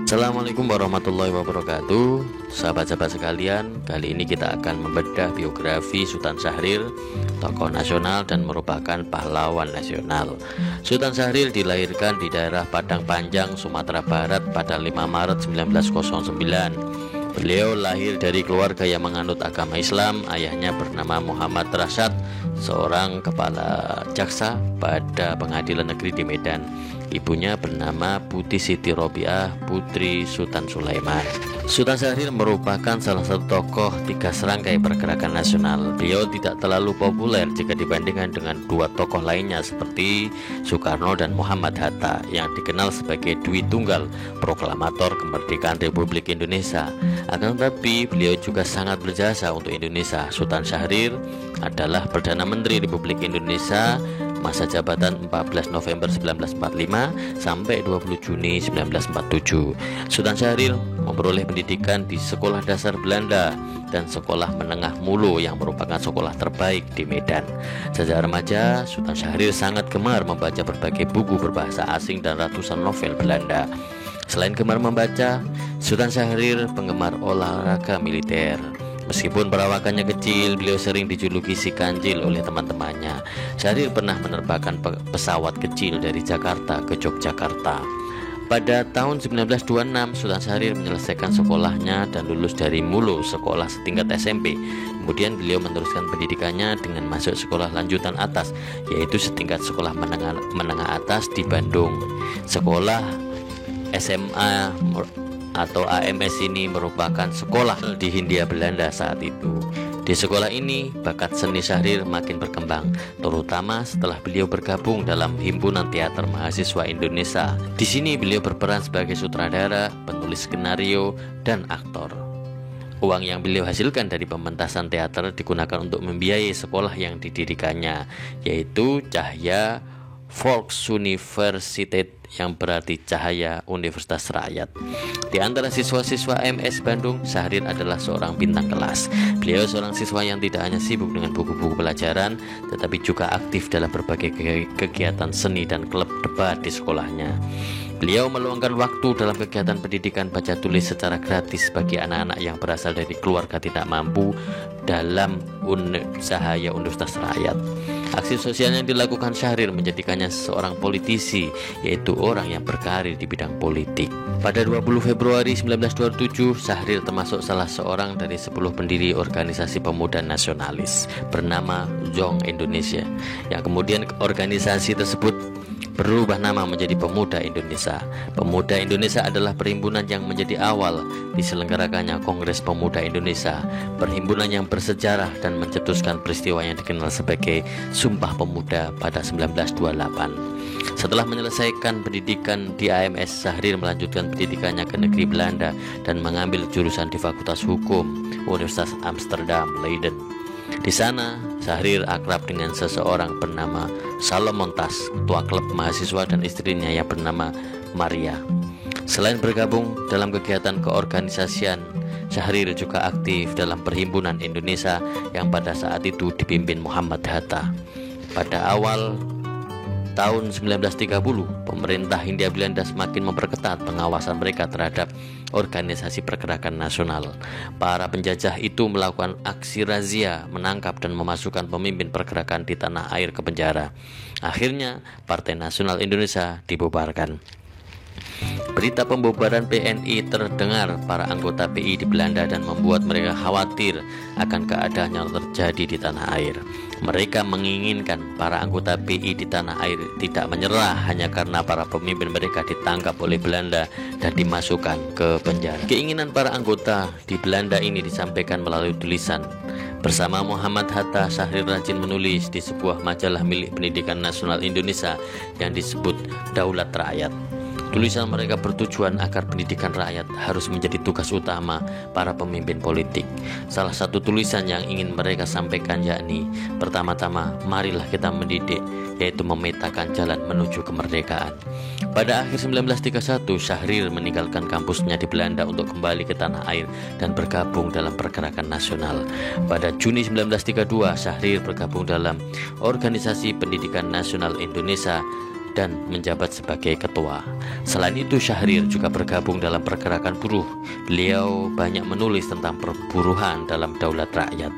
Assalamualaikum warahmatullahi wabarakatuh. Sahabat-sahabat sekalian, kali ini kita akan membedah biografi Sultan Syahrir, tokoh nasional dan merupakan pahlawan nasional. Sultan Syahrir dilahirkan di daerah Padang Panjang, Sumatera Barat pada 5 Maret 1909. Beliau lahir dari keluarga yang menganut agama Islam. Ayahnya bernama Muhammad Rasyad, seorang kepala jaksa pada pengadilan negeri di Medan. Ibunya bernama Putih Siti Robiah, putri Sultan Sulaiman. Sultan Syahrir merupakan salah satu tokoh tiga serangkai pergerakan nasional. Beliau tidak terlalu populer jika dibandingkan dengan dua tokoh lainnya seperti Soekarno dan Muhammad Hatta yang dikenal sebagai Dwi Tunggal, proklamator kemerdekaan Republik Indonesia. Akan tetapi beliau juga sangat berjasa untuk Indonesia. Sultan Syahrir adalah Perdana Menteri Republik Indonesia masa jabatan 14 November 1945 sampai 20 Juni 1947. Sultan Syahrir memperoleh pendidikan di Sekolah Dasar Belanda dan Sekolah Menengah Mulu yang merupakan sekolah terbaik di Medan. Sejak remaja, Sultan Syahrir sangat gemar membaca berbagai buku berbahasa asing dan ratusan novel Belanda. Selain gemar membaca, Sultan Syahrir penggemar olahraga militer. Meskipun perawakannya kecil, beliau sering dijuluki si kancil oleh teman-temannya. Syahrir pernah menerbangkan pesawat kecil dari Jakarta ke Yogyakarta. Pada tahun 1926, Sultan Syahrir menyelesaikan sekolahnya dan lulus dari Mulu, sekolah setingkat SMP. Kemudian beliau meneruskan pendidikannya dengan masuk sekolah lanjutan atas, yaitu setingkat sekolah menengah atas di Bandung. Sekolah SMA atau AMS ini merupakan sekolah di Hindia Belanda saat itu. Di sekolah ini, bakat seni Syahrir makin berkembang, terutama setelah beliau bergabung dalam Himpunan Teater Mahasiswa Indonesia. Di sini beliau berperan sebagai sutradara, penulis skenario, dan aktor. Uang yang beliau hasilkan dari pementasan teater digunakan untuk membiayai sekolah yang didirikannya, yaitu Cahaya Volksuniversiteit, yang berarti Cahaya Universitas Rakyat. Di antara siswa-siswa MS Bandung, Syahrir adalah seorang bintang kelas. Beliau seorang siswa yang tidak hanya sibuk dengan buku-buku pelajaran, tetapi juga aktif dalam berbagai kegiatan seni dan klub debat di sekolahnya. Beliau meluangkan waktu dalam kegiatan pendidikan baca tulis secara gratis bagi anak-anak yang berasal dari keluarga tidak mampu dalam Cahaya Universitas Rakyat. Aksi sosial yang dilakukan Syahrir menjadikannya seorang politisi, yaitu orang yang berkarir di bidang politik. Pada 20 Februari 1927, Syahrir termasuk salah seorang dari 10 pendiri organisasi pemuda nasionalis bernama Young Indonesia, yang kemudian organisasi tersebut berubah nama menjadi Pemuda Indonesia. Pemuda Indonesia adalah perhimpunan yang menjadi awal diselenggarakannya Kongres Pemuda Indonesia, perhimpunan yang bersejarah dan mencetuskan peristiwa yang dikenal sebagai Sumpah Pemuda pada 1928. Setelah menyelesaikan pendidikan di AMS, Syahrir melanjutkan pendidikannya ke negeri Belanda dan mengambil jurusan di Fakultas Hukum Universitas Amsterdam, Leiden. Di sana, Syahrir akrab dengan seseorang bernama Salomon Tas, ketua klub mahasiswa, dan istrinya yang bernama Maria. Selain bergabung dalam kegiatan keorganisasian, Syahrir juga aktif dalam Perhimpunan Indonesia yang pada saat itu dipimpin Muhammad Hatta. Pada awal tahun 1930, pemerintah Hindia Belanda semakin memperketat pengawasan mereka terhadap organisasi pergerakan nasional. Para penjajah itu melakukan aksi razia, menangkap dan memasukkan pemimpin pergerakan di tanah air ke penjara. Akhirnya, Partai Nasional Indonesia dibubarkan. Berita pembubaran PNI terdengar para anggota PI di Belanda dan membuat mereka khawatir akan keadaan yang terjadi di tanah air. Mereka menginginkan para anggota PI di tanah air tidak menyerah hanya karena para pemimpin mereka ditangkap oleh Belanda dan dimasukkan ke penjara. Keinginan para anggota di Belanda ini disampaikan melalui tulisan. Bersama Muhammad Hatta, Syahrir rajin menulis di sebuah majalah milik Pendidikan Nasional Indonesia yang disebut Daulat Rakyat. Tulisan mereka bertujuan agar pendidikan rakyat harus menjadi tugas utama para pemimpin politik. Salah satu tulisan yang ingin mereka sampaikan yakni, pertama-tama, marilah kita mendidik, yaitu memetakan jalan menuju kemerdekaan. Pada akhir 1931, Syahrir meninggalkan kampusnya di Belanda untuk kembali ke tanah air dan bergabung dalam pergerakan nasional. Pada Juni 1932, Syahrir bergabung dalam Organisasi Pendidikan Nasional Indonesia dan menjabat sebagai ketua. Selain itu, Syahrir juga bergabung dalam pergerakan buruh. Beliau banyak menulis tentang perburuhan dalam daulat rakyat.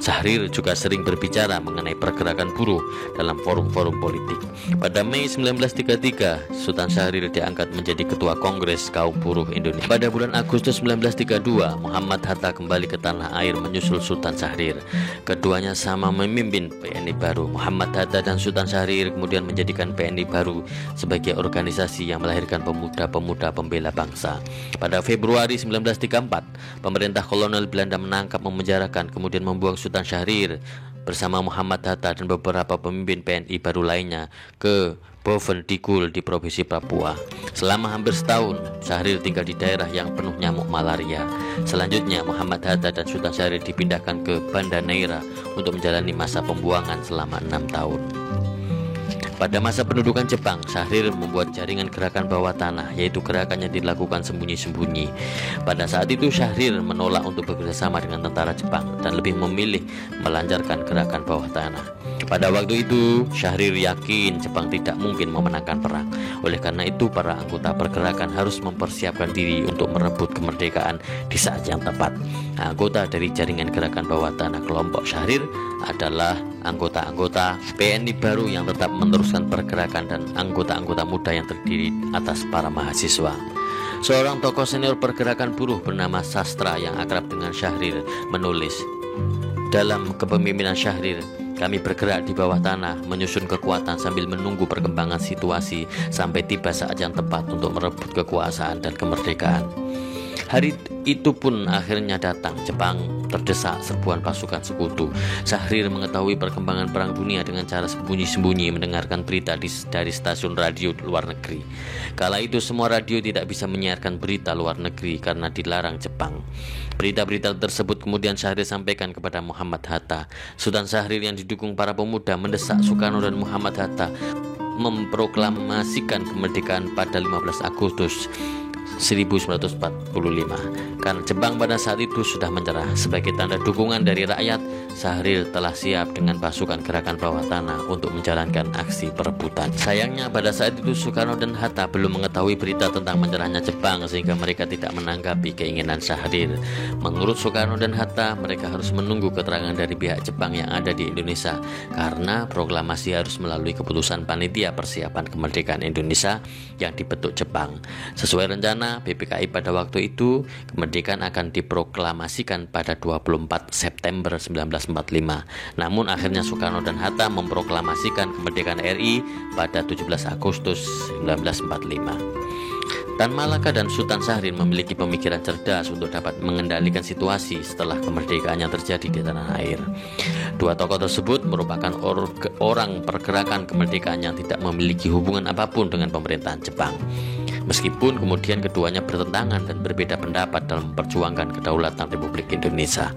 Syahrir juga sering berbicara mengenai pergerakan buruh dalam forum-forum politik. Pada Mei 1933, Sultan Syahrir diangkat menjadi Ketua Kongres Kaum Buruh Indonesia. Pada bulan Agustus 1932, Muhammad Hatta kembali ke tanah air menyusul Sultan Syahrir. Keduanya sama memimpin PNI baru. Muhammad Hatta dan Sultan Syahrir kemudian menjadikan PNI baru sebagai organisasi yang melahirkan pemuda-pemuda pembela bangsa. Pada Februari 1934, pemerintah kolonial Belanda menangkap, memenjarakan, kemudian membuang Sultan Syahrir bersama Muhammad Hatta dan beberapa pemimpin PNI baru lainnya ke Bovendigul di Provinsi Papua. Selama hampir setahun, Syahrir tinggal di daerah yang penuh nyamuk malaria. Selanjutnya, Muhammad Hatta dan Sultan Syahrir dipindahkan ke Banda Neira untuk menjalani masa pembuangan selama 6 tahun. Pada masa pendudukan Jepang, Syahrir membuat jaringan gerakan bawah tanah, yaitu gerakan yang dilakukan sembunyi-sembunyi. Pada saat itu, Syahrir menolak untuk bekerjasama dengan tentara Jepang dan lebih memilih melancarkan gerakan bawah tanah. Pada waktu itu, Syahrir yakin Jepang tidak mungkin memenangkan perang. Oleh karena itu, para anggota pergerakan harus mempersiapkan diri untuk merebut kemerdekaan di saat yang tepat. Anggota dari jaringan gerakan bawah tanah kelompok Syahrir adalah anggota-anggota PNI baru yang tetap meneruskan pergerakan dan anggota-anggota muda yang terdiri atas para mahasiswa. Seorang tokoh senior pergerakan buruh bernama Sastra yang akrab dengan Syahrir menulis, "Dalam kepemimpinan Syahrir, kami bergerak di bawah tanah, menyusun kekuatan sambil menunggu perkembangan situasi sampai tiba saat yang tepat untuk merebut kekuasaan dan kemerdekaan." Hari itu pun akhirnya datang. Jepang terdesak serbuan pasukan sekutu. Syahrir mengetahui perkembangan perang dunia dengan cara sembunyi-sembunyi mendengarkan berita dari stasiun radio luar negeri. Kala itu semua radio tidak bisa menyiarkan berita luar negeri karena dilarang Jepang. Berita-berita tersebut kemudian Syahrir sampaikan kepada Muhammad Hatta. Sultan Syahrir yang didukung para pemuda mendesak Soekarno dan Muhammad Hatta memproklamasikan kemerdekaan pada 15 Agustus 1945. Karena Jepang pada saat itu sudah menyerah. Sebagai tanda dukungan dari rakyat, Syahrir telah siap dengan pasukan gerakan bawah tanah untuk menjalankan aksi perebutan. Sayangnya pada saat itu Soekarno dan Hatta belum mengetahui berita tentang menyerahnya Jepang, sehingga mereka tidak menanggapi keinginan Syahrir. Menurut Soekarno dan Hatta, mereka harus menunggu keterangan dari pihak Jepang yang ada di Indonesia, karena proklamasi harus melalui keputusan Panitia Persiapan Kemerdekaan Indonesia yang dibentuk Jepang. Sesuai rencana PPKI pada waktu itu, kemerdekaan akan diproklamasikan pada 24 September 1945. Namun akhirnya Soekarno dan Hatta memproklamasikan kemerdekaan RI pada 17 Agustus 1945. Tan Malaka dan Sultan Syahrir memiliki pemikiran cerdas untuk dapat mengendalikan situasi setelah kemerdekaan yang terjadi di tanah air. Dua tokoh tersebut merupakan orang pergerakan kemerdekaan yang tidak memiliki hubungan apapun dengan pemerintahan Jepang. Meskipun kemudian keduanya bertentangan dan berbeda pendapat dalam memperjuangkan kedaulatan Republik Indonesia.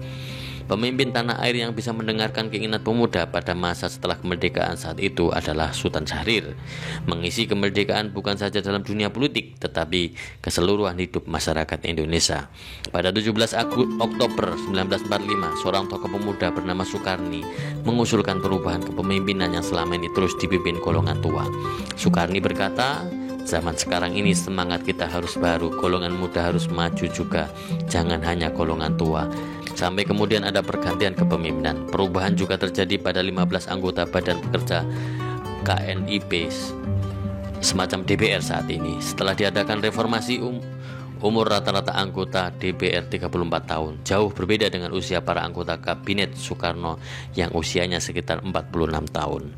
Pemimpin tanah air yang bisa mendengarkan keinginan pemuda pada masa setelah kemerdekaan saat itu adalah Sultan Syahrir. Mengisi kemerdekaan bukan saja dalam dunia politik, tetapi keseluruhan hidup masyarakat Indonesia. Pada 17 Oktober 1945, seorang tokoh pemuda bernama Sukarni mengusulkan perubahan kepemimpinan yang selama ini terus dipimpin golongan tua. Sukarni berkata, "Zaman sekarang ini semangat kita harus baru, golongan muda harus maju juga, jangan hanya golongan tua." Sampai kemudian ada pergantian kepemimpinan. Perubahan juga terjadi pada 15 anggota Badan Pekerja KNIP, semacam DPR saat ini. Setelah diadakan reformasi, umur rata-rata anggota DPR 34 tahun, jauh berbeda dengan usia para anggota Kabinet Soekarno yang usianya sekitar 46 tahun.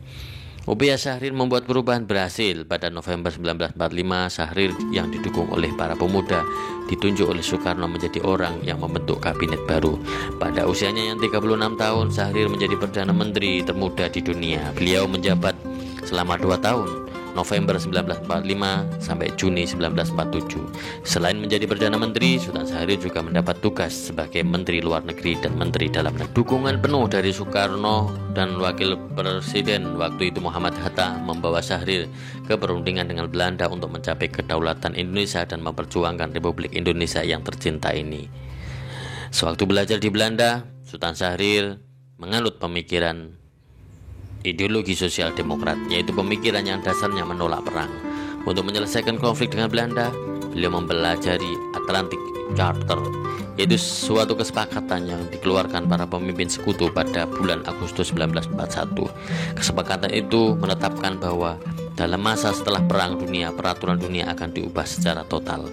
Upaya Syahrir membuat perubahan berhasil. Pada November 1945, Syahrir yang didukung oleh para pemuda ditunjuk oleh Soekarno menjadi orang yang membentuk kabinet baru. Pada usianya yang 36 tahun, Syahrir menjadi Perdana Menteri termuda di dunia. Beliau menjabat selama 2 tahun, November 1945 sampai Juni 1947. Selain menjadi Perdana Menteri, Sultan Syahrir juga mendapat tugas sebagai Menteri Luar Negeri dan Menteri Dalam Negeri. Dukungan penuh dari Soekarno dan Wakil Presiden waktu itu Muhammad Hatta membawa Syahrir ke perundingan dengan Belanda untuk mencapai kedaulatan Indonesia dan memperjuangkan Republik Indonesia yang tercinta ini. Sewaktu belajar di Belanda, Sultan Syahrir menganut pemikiran ideologi sosial demokrat, yaitu pemikiran yang dasarnya menolak perang. Untuk menyelesaikan konflik dengan Belanda, beliau mempelajari Atlantic Charter, yaitu suatu kesepakatan yang dikeluarkan para pemimpin sekutu pada bulan Agustus 1941. Kesepakatan itu menetapkan bahwa dalam masa setelah Perang Dunia, peraturan dunia akan diubah secara total.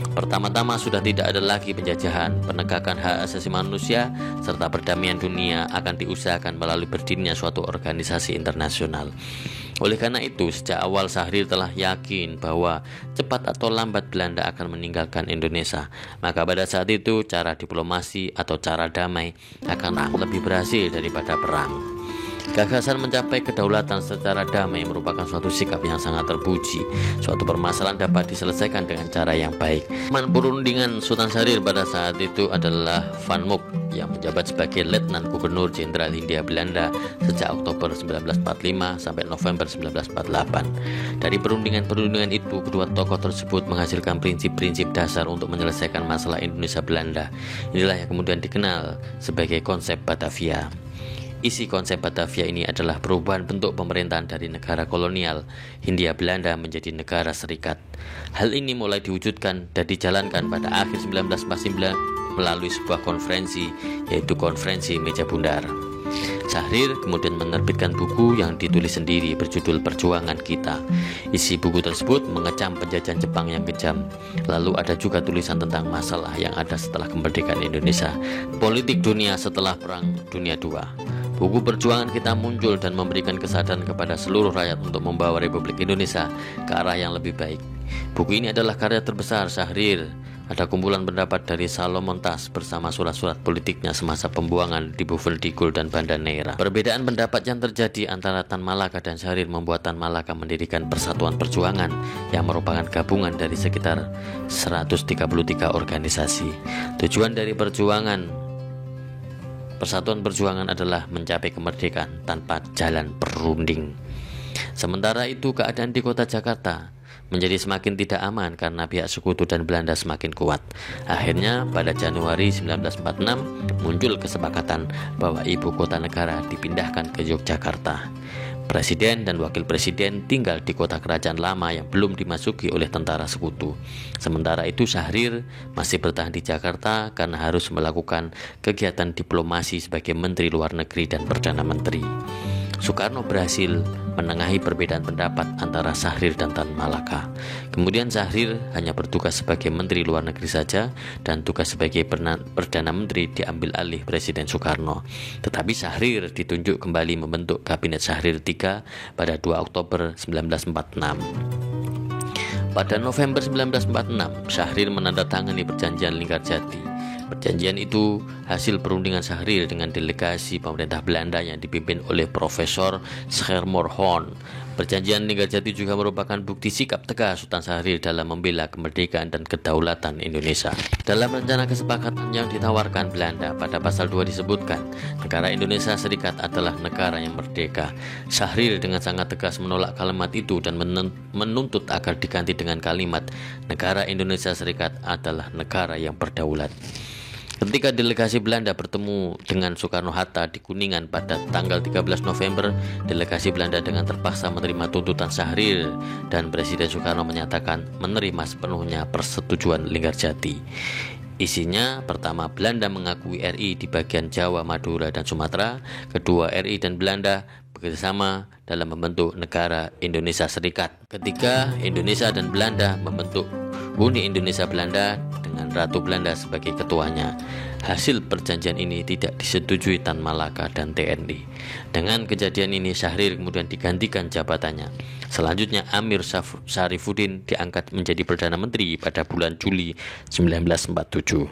Pertama-tama sudah tidak ada lagi penjajahan, penegakan hak asasi manusia, serta perdamaian dunia akan diusahakan melalui berdirinya suatu organisasi internasional. Oleh karena itu, sejak awal Syahrir telah yakin bahwa cepat atau lambat Belanda akan meninggalkan Indonesia. Maka pada saat itu, cara diplomasi atau cara damai akan lebih berhasil daripada perang. Gagasan mencapai kedaulatan secara damai merupakan suatu sikap yang sangat terpuji. Suatu permasalahan dapat diselesaikan dengan cara yang baik. Teman perundingan Sultan Syahrir pada saat itu adalah Van Mook yang menjabat sebagai Letnan Gubernur Jenderal Hindia Belanda sejak Oktober 1945 sampai November 1948. Dari perundingan itu, kedua tokoh tersebut menghasilkan prinsip-prinsip dasar untuk menyelesaikan masalah Indonesia Belanda. Inilah yang kemudian dikenal sebagai konsep Batavia. Isi konsep Batavia ini adalah perubahan bentuk pemerintahan dari negara kolonial Hindia Belanda menjadi negara serikat. Hal ini mulai diwujudkan dan dijalankan pada akhir 1949 melalui sebuah konferensi, yaitu Konferensi Meja Bundar. Syahrir kemudian menerbitkan buku yang ditulis sendiri berjudul Perjuangan Kita. Isi buku tersebut mengecam penjajahan Jepang yang kejam. Lalu ada juga tulisan tentang masalah yang ada setelah kemerdekaan Indonesia, politik dunia setelah Perang Dunia II. Buku Perjuangan Kita muncul dan memberikan kesadaran kepada seluruh rakyat untuk membawa Republik Indonesia ke arah yang lebih baik. Buku ini adalah karya terbesar Syahrir. Ada kumpulan pendapat dari Salomon Tas bersama surat-surat politiknya semasa pembuangan di Bovendigul dan Banda Neira. Perbedaan pendapat yang terjadi antara Tan Malaka dan Syahrir membuat Tan Malaka mendirikan Persatuan Perjuangan yang merupakan gabungan dari sekitar 133 organisasi. Tujuan dari Persatuan Perjuangan adalah mencapai kemerdekaan tanpa jalan perunding. Sementara itu, keadaan di kota Jakarta menjadi semakin tidak aman karena pihak sekutu dan Belanda semakin kuat. Akhirnya pada Januari 1946 muncul kesepakatan bahwa ibu kota negara dipindahkan ke Yogyakarta. Presiden dan wakil presiden tinggal di kota kerajaan lama yang belum dimasuki oleh tentara sekutu. Sementara itu Syahrir masih bertahan di Jakarta karena harus melakukan kegiatan diplomasi sebagai Menteri Luar Negeri dan Perdana Menteri. Soekarno berhasil menengahi perbedaan pendapat antara Syahrir dan Tan Malaka. Kemudian Syahrir hanya bertugas sebagai Menteri Luar Negeri saja dan tugas sebagai Perdana Menteri diambil alih Presiden Soekarno. Tetapi Syahrir ditunjuk kembali membentuk Kabinet Syahrir III pada 2 Oktober 1946. Pada November 1946, Syahrir menandatangani Perjanjian Linggarjati. Perjanjian itu hasil perundingan Syahrir dengan delegasi pemerintah Belanda yang dipimpin oleh Profesor Schermerhorn. Perjanjian Linggarjati juga merupakan bukti sikap tegas Sultan Syahrir dalam membela kemerdekaan dan kedaulatan Indonesia. Dalam rencana kesepakatan yang ditawarkan Belanda, pada pasal 2 disebutkan, negara Indonesia Serikat adalah negara yang merdeka. Syahrir dengan sangat tegas menolak kalimat itu dan menuntut agar diganti dengan kalimat, negara Indonesia Serikat adalah negara yang berdaulat. Ketika delegasi Belanda bertemu dengan Soekarno-Hatta di Kuningan pada tanggal 13 November, delegasi Belanda dengan terpaksa menerima tuntutan Syahrir dan Presiden Soekarno menyatakan menerima sepenuhnya persetujuan Linggarjati. Isinya, pertama, Belanda mengakui RI di bagian Jawa, Madura, dan Sumatera. Kedua, RI dan Belanda bekerjasama dalam membentuk negara Indonesia Serikat. Ketiga, Indonesia dan Belanda membentuk Uni Indonesia Belanda dengan Ratu Belanda sebagai ketuanya. Hasil perjanjian ini tidak disetujui Tan Malaka dan TNI. Dengan kejadian ini Syahrir kemudian digantikan jabatannya. Selanjutnya Amir Syarifuddin diangkat menjadi Perdana Menteri pada bulan Juli 1947.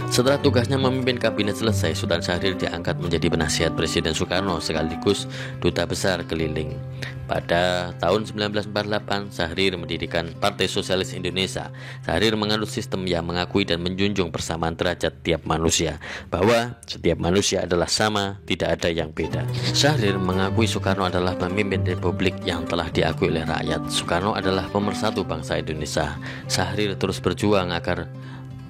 Setelah tugasnya memimpin kabinet selesai, Sultan Syahrir diangkat menjadi penasihat Presiden Soekarno sekaligus duta besar keliling. Pada tahun 1948, Syahrir mendirikan Partai Sosialis Indonesia. Syahrir menganut sistem yang mengakui dan menjunjung persamaan derajat tiap manusia, bahwa setiap manusia adalah sama, tidak ada yang beda. Syahrir mengakui Soekarno adalah pemimpin republik yang telah diakui oleh rakyat. Soekarno adalah pemersatu bangsa Indonesia. Syahrir terus berjuang agar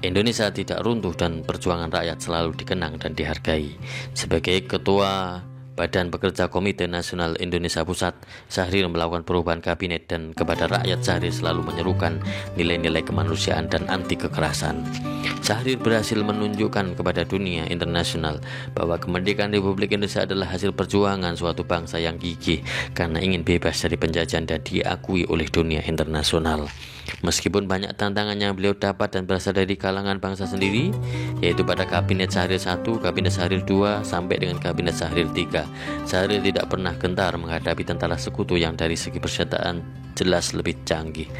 Indonesia tidak runtuh dan perjuangan rakyat selalu dikenang dan dihargai. Sebagai ketua Badan Pekerja Komite Nasional Indonesia Pusat, Syahrir melakukan perubahan kabinet dan kepada rakyat Syahrir selalu menyerukan nilai-nilai kemanusiaan dan anti kekerasan. Syahrir berhasil menunjukkan kepada dunia internasional bahwa kemerdekaan Republik Indonesia adalah hasil perjuangan suatu bangsa yang gigih karena ingin bebas dari penjajahan dan diakui oleh dunia internasional. Meskipun banyak tantangan yang beliau dapat dan berasal dari kalangan bangsa sendiri, yaitu pada Kabinet Syahrir 1, Kabinet Syahrir 2, sampai dengan Kabinet Syahrir 3, Syahrir tidak pernah gentar menghadapi tentara sekutu yang dari segi persenjataan jelas lebih canggih.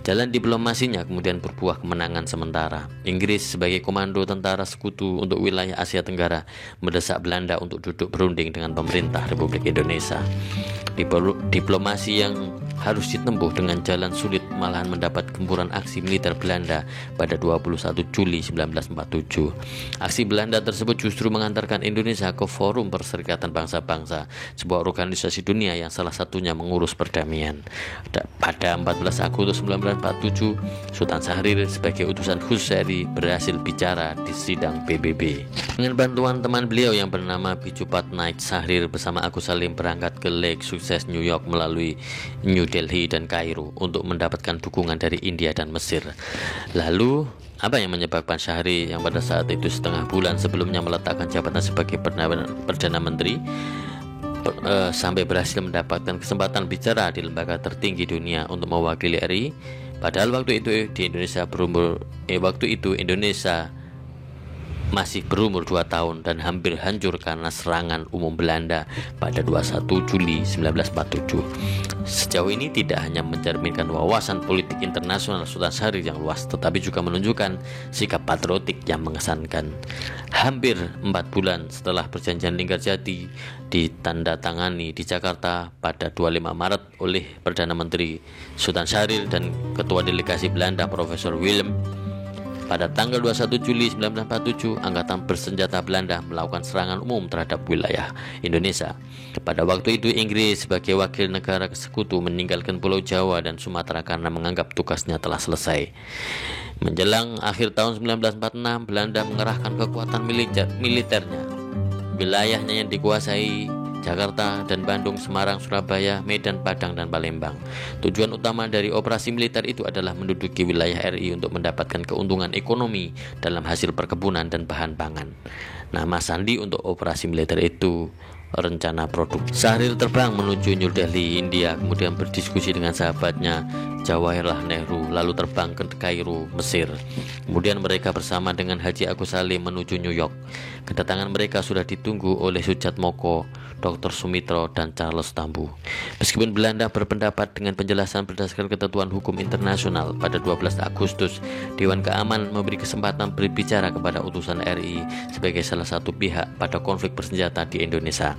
Jalan diplomasinya kemudian berbuah kemenangan sementara. Inggris sebagai komando tentara sekutu untuk wilayah Asia Tenggara mendesak Belanda untuk duduk berunding dengan pemerintah Republik Indonesia. Diplomasi yang harus ditempuh dengan jalan sulit malahan mendapat gempuran aksi militer Belanda pada 21 Juli 1947. Aksi Belanda tersebut justru mengantarkan Indonesia ke Forum Perserikatan Bangsa-Bangsa, sebuah organisasi dunia yang salah satunya mengurus perdamaian. Pada 14 Agustus 1947, Sultan Syahrir sebagai utusan khusus RI berhasil bicara di sidang PBB. Dengan bantuan teman beliau yang bernama Biju Patnaik, Syahrir bersama Agus Salim berangkat ke Lake Success, New York melalui New Delhi dan Kairo untuk mendapatkan dukungan dari India dan Mesir. Lalu, apa yang menyebabkan Syahrir yang pada saat itu setengah bulan sebelumnya meletakkan jabatan sebagai Perdana Menteri sampai berhasil mendapatkan kesempatan bicara di lembaga tertinggi dunia untuk mewakili RI? Padahal waktu itu Indonesia masih berumur 2 tahun dan hampir hancur karena serangan umum Belanda pada 21 Juli 1947. Sejauh ini tidak hanya mencerminkan wawasan politik internasional Sultan Syahrir yang luas, tetapi juga menunjukkan sikap patriotik yang mengesankan. Hampir 4 bulan setelah perjanjian Linggarjati ditandatangani di Jakarta pada 25 Maret oleh Perdana Menteri Sultan Syahrir dan Ketua Delegasi Belanda Profesor Willem, pada tanggal 21 Juli 1947, Angkatan Bersenjata Belanda melakukan serangan umum terhadap wilayah Indonesia. Pada waktu itu, Inggris sebagai wakil negara sekutu meninggalkan Pulau Jawa dan Sumatera karena menganggap tugasnya telah selesai. Menjelang akhir tahun 1946, Belanda mengerahkan kekuatan militernya. Wilayahnya yang dikuasai Jakarta dan Bandung, Semarang, Surabaya, Medan, Padang, dan Palembang. Tujuan utama dari operasi militer itu adalah menduduki wilayah RI untuk mendapatkan keuntungan ekonomi dalam hasil perkebunan dan bahan pangan. Nama sandi untuk operasi militer itu rencana produk. Syahrir terbang menuju New Delhi, India, kemudian berdiskusi dengan sahabatnya Jawaharlal Nehru, lalu terbang ke Kairo, Mesir. Kemudian mereka bersama dengan Haji Agus Salim menuju New York. Kedatangan mereka sudah ditunggu oleh Sujatmoko, Dr. Sumitro, dan Charles Tambu. Meskipun Belanda berpendapat dengan penjelasan berdasarkan ketentuan hukum internasional, pada 12 Agustus, Dewan Keamanan memberi kesempatan berbicara kepada utusan RI sebagai salah satu pihak pada konflik bersenjata di Indonesia.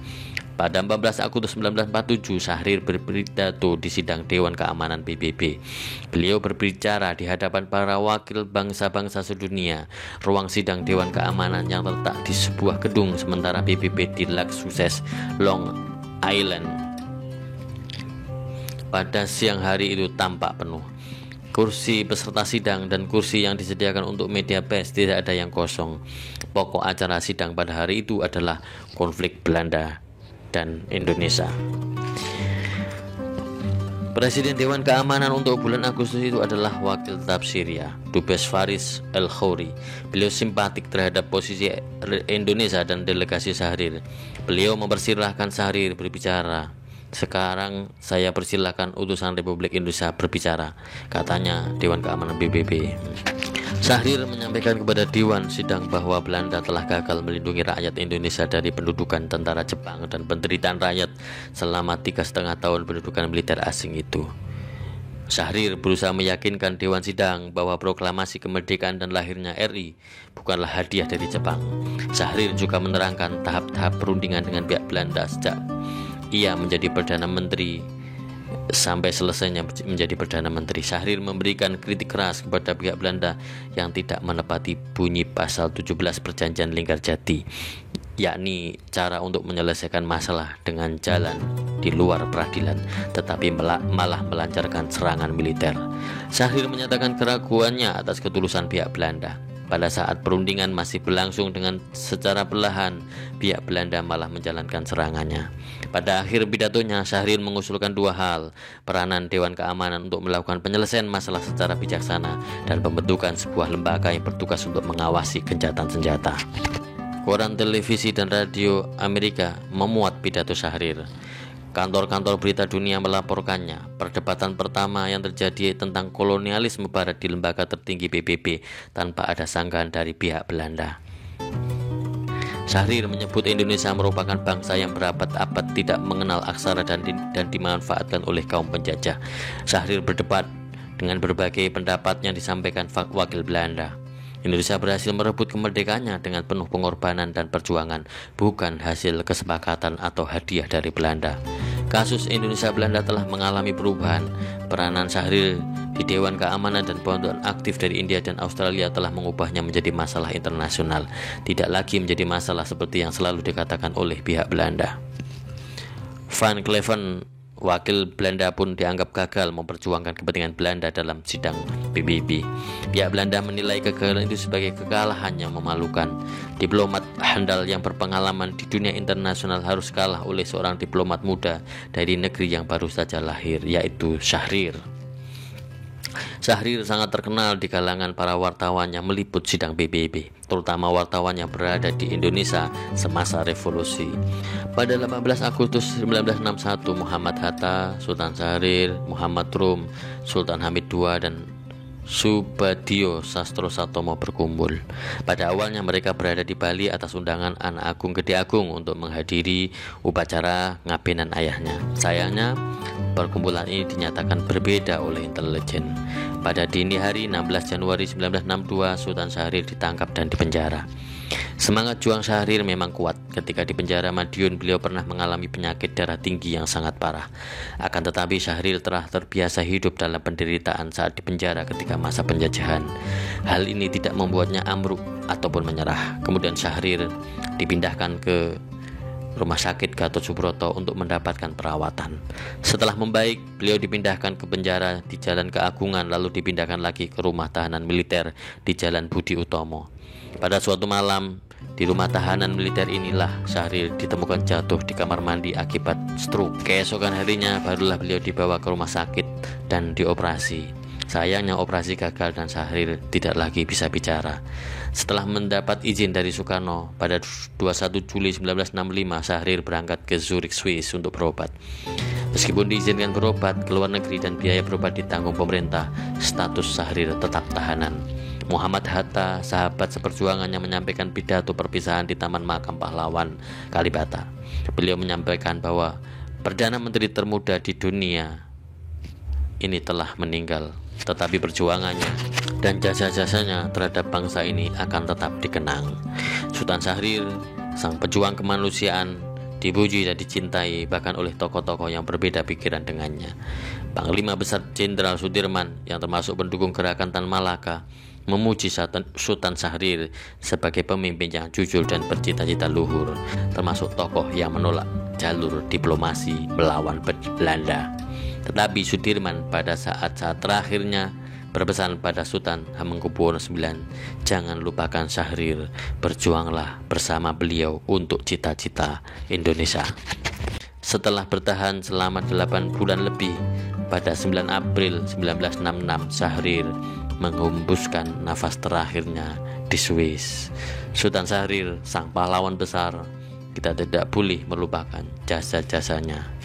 Pada 14 Agustus 1947, Syahrir berpidato di sidang Dewan Keamanan PBB. Beliau berbicara di hadapan para wakil bangsa-bangsa sedunia. Ruang sidang Dewan Keamanan yang terletak di sebuah gedung sementara PBB di Lake Success, Long Island. Pada siang hari itu tampak penuh. Kursi peserta sidang dan kursi yang disediakan untuk media pers tidak ada yang kosong. Pokok acara sidang pada hari itu adalah konflik Belanda dan Indonesia. Presiden Dewan Keamanan untuk bulan Agustus itu adalah wakil tetap Syria, Dubes Faris El-Khouri. Beliau simpatik terhadap posisi Indonesia dan delegasi Syahrir. Beliau mempersilahkan Syahrir berbicara. Sekarang saya persilahkan utusan Republik Indonesia berbicara, katanya Dewan Keamanan PBB. Syahrir menyampaikan kepada Dewan Sidang bahwa Belanda telah gagal melindungi rakyat Indonesia dari pendudukan tentara Jepang dan penderitaan rakyat selama 3,5 tahun pendudukan militer asing itu. Syahrir berusaha meyakinkan Dewan Sidang bahwa proklamasi kemerdekaan dan lahirnya RI bukanlah hadiah dari Jepang. Syahrir juga menerangkan tahap-tahap perundingan dengan pihak Belanda sejak ia menjadi Perdana Menteri sampai selesainya menjadi Perdana Menteri. Syahrir memberikan kritik keras kepada pihak Belanda yang tidak menepati bunyi pasal 17 Perjanjian Linggarjati, yakni cara untuk menyelesaikan masalah dengan jalan di luar peradilan, tetapi malah melancarkan serangan militer. Syahrir menyatakan keraguannya atas ketulusan pihak Belanda. Pada saat perundingan masih berlangsung dengan secara perlahan, pihak Belanda malah menjalankan serangannya. Pada akhir pidatonya, Syahrir mengusulkan dua hal: peranan Dewan Keamanan untuk melakukan penyelesaian masalah secara bijaksana, dan pembentukan sebuah lembaga yang bertugas untuk mengawasi gencatan senjata. Koran televisi dan radio Amerika memuat pidato Syahrir. Kantor-kantor berita dunia melaporkannya. Perdebatan pertama yang terjadi tentang kolonialisme barat di lembaga tertinggi PBB tanpa ada sanggahan dari pihak Belanda. Syahrir menyebut Indonesia merupakan bangsa yang berabad-abad tidak mengenal aksara dan dimanfaatkan oleh kaum penjajah. Syahrir berdebat dengan berbagai pendapat yang disampaikan wakil Belanda. Indonesia berhasil merebut kemerdekaannya dengan penuh pengorbanan dan perjuangan, bukan hasil kesepakatan atau hadiah dari Belanda. Kasus Indonesia Belanda telah mengalami perubahan. Peranan Syahrir di Dewan Keamanan dan bantuan aktif dari India dan Australia telah mengubahnya menjadi masalah internasional, tidak lagi menjadi masalah seperti yang selalu dikatakan oleh pihak Belanda. Van Cleven, wakil Belanda, pun dianggap gagal memperjuangkan kepentingan Belanda dalam sidang PBB. Pihak Belanda menilai kegagalan itu sebagai kekalahan yang memalukan. Diplomat handal yang berpengalaman di dunia internasional harus kalah oleh seorang diplomat muda dari negeri yang baru saja lahir, yaitu Syahrir. Syahrir sangat terkenal di kalangan para wartawan yang meliput sidang PBB, terutama wartawan yang berada di Indonesia semasa revolusi. Pada 18 Agustus 1961, Muhammad Hatta, Sultan Syahrir, Muhammad Rum, Sultan Hamid II, dan Subadio Sastro Satomo berkumpul. Pada awalnya mereka berada di Bali atas undangan Anak Agung Gede Agung untuk menghadiri upacara ngabenan ayahnya. Sayangnya, perkumpulan ini dinyatakan berbeda oleh intelijen. Pada dini hari 16 Januari 1962, Sultan Syahrir ditangkap dan dipenjara. Semangat juang Syahrir memang kuat. Ketika di penjara Madiun, beliau pernah mengalami penyakit darah tinggi yang sangat parah. Akan tetapi Syahrir telah terbiasa hidup dalam penderitaan saat di penjara ketika masa penjajahan. Hal ini tidak membuatnya ambruk ataupun menyerah. Kemudian Syahrir dipindahkan ke Rumah Sakit Gatot Subroto untuk mendapatkan perawatan. Setelah membaik, beliau dipindahkan ke penjara di Jalan Keagungan, lalu dipindahkan lagi ke rumah tahanan militer di Jalan Budi Utomo. Pada suatu malam di rumah tahanan militer inilah Syahrir ditemukan jatuh di kamar mandi akibat stroke. Keesokan harinya barulah beliau dibawa ke rumah sakit dan dioperasi. Sayangnya operasi gagal dan Syahrir tidak lagi bisa bicara. Setelah mendapat izin dari Soekarno, pada 21 Juli 1965 Syahrir berangkat ke Zurich, Swiss untuk berobat. Meskipun diizinkan berobat ke luar negeri dan biaya berobat ditanggung pemerintah, status Syahrir tetap tahanan. Muhammad Hatta, sahabat seperjuangannya, menyampaikan pidato perpisahan di Taman Makam Pahlawan, Kalibata. Beliau menyampaikan bahwa Perdana Menteri termuda di dunia ini telah meninggal, tetapi perjuangannya dan jasa-jasanya terhadap bangsa ini akan tetap dikenang. Sultan Syahrir, sang pejuang kemanusiaan, dipuji dan dicintai bahkan oleh tokoh-tokoh yang berbeda pikiran dengannya. Panglima Besar Jenderal Sudirman yang termasuk pendukung gerakan Tan Malaka memuji Sultan Syahrir sebagai pemimpin yang jujur dan bercita-cita luhur, termasuk tokoh yang menolak jalur diplomasi melawan Belanda. Tetapi Sudirman pada saat-saat terakhirnya berpesan pada Sultan Hamengkubuwono IX, jangan lupakan Syahrir, berjuanglah bersama beliau untuk cita-cita Indonesia. Setelah bertahan selama 8 bulan lebih, pada 9 April 1966 Syahrir menghembuskan nafas terakhirnya di Swiss. Sultan Syahrir, sang pahlawan besar, kita tidak boleh melupakan jasa-jasanya